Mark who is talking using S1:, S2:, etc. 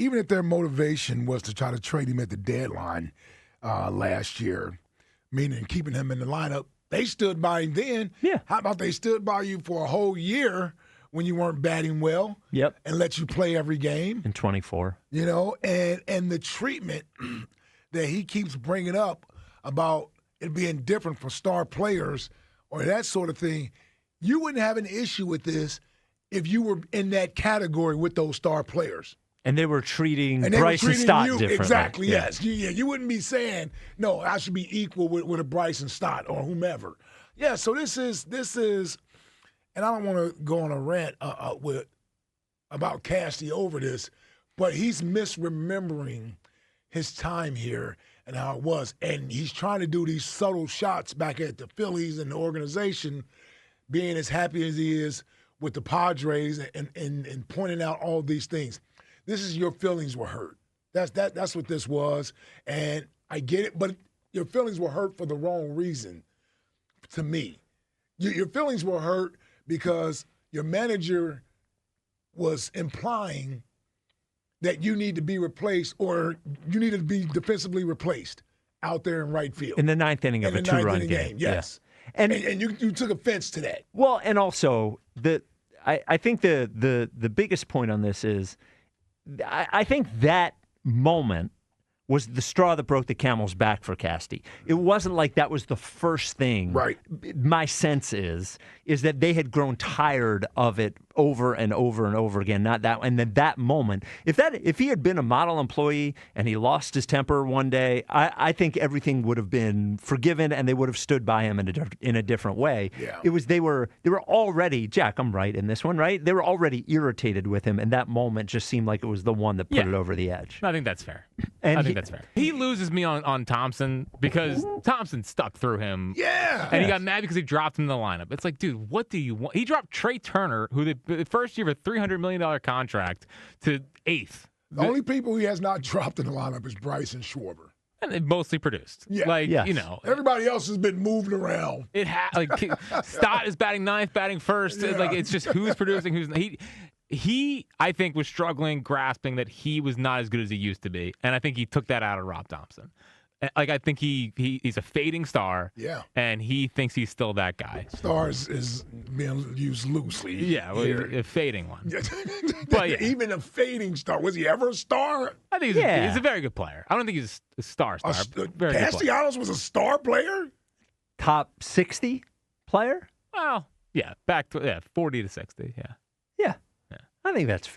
S1: even if their motivation was to try to trade him at the deadline last year, meaning keeping him in the lineup, they stood by him then.
S2: Yeah.
S1: How about they stood by you for a whole year when you weren't batting well?
S2: Yep.
S1: And let you play every game?
S2: In 24.
S1: You know, and the treatment that he keeps bringing up about it being different for star players or that sort of thing, you wouldn't have an issue with this if you were in that category with those star players.
S2: And they were treating Bryce and Stott differently.
S1: Exactly, yes. You wouldn't be saying, no, I should be equal with a Bryce and Stott or whomever. Yeah, so this is, and I don't want to go on a rant about Casty over this, but he's misremembering his time here and how it was. And he's trying to do these subtle shots back at the Phillies and the organization, being as happy as he is with the Padres and pointing out all these things. This is your feelings were hurt. That's what this was. And I get it, but your feelings were hurt for the wrong reason to me. Your feelings were hurt because your manager was implying that you need to be replaced or you need to be defensively replaced out there in right field.
S2: In the ninth inning of a two-run game.
S1: Yes.
S2: Yeah.
S1: And you took offense to that.
S2: Well, and also, I think the biggest point on this is I think that moment was the straw that broke the camel's back for Casty. It wasn't like that was the first thing.
S1: Right.
S2: My sense is that they had grown tired of it over and over and over again. Not that, and then that moment, if he had been a model employee and he lost his temper one day, I think everything would have been forgiven and they would have stood by him in a different way.
S1: Yeah.
S2: It was they were already, Jack, I'm right in this one, right? They were already irritated with him, and that moment just seemed like it was the one that put it over the edge.
S3: I think that's fair.
S2: And
S3: that's fair. He loses me on Thompson because Thompson stuck through him.
S1: Yeah.
S3: And he got mad because he dropped him in the lineup. It's like, dude, what do you want? He dropped Trey Turner, who the first year of a $300 million contract, to eighth.
S1: The only people he has not dropped in the lineup is Bryce and Schwarber.
S3: And they mostly produced.
S1: Yeah.
S3: You know.
S1: Everybody else has been moved around.
S3: Stott is batting ninth, batting first.
S1: Yeah.
S3: Like, it's just who's producing, who's not. He, I think, was struggling, grasping that he was not as good as he used to be. And I think he took that out of Rob Thompson. Like, I think he's a fading star.
S1: Yeah.
S3: And he thinks he's still that guy.
S1: Star is being used loosely.
S3: Yeah, well, a fading one.
S1: But yeah. Even a fading star. Was he ever a star?
S3: I think he's a very good player. I don't think he's a star. Very
S1: Castellanos was a star player?
S2: Top 60 player?
S3: Well, yeah, 40 to 60, yeah.
S2: Yeah. I think that's fair.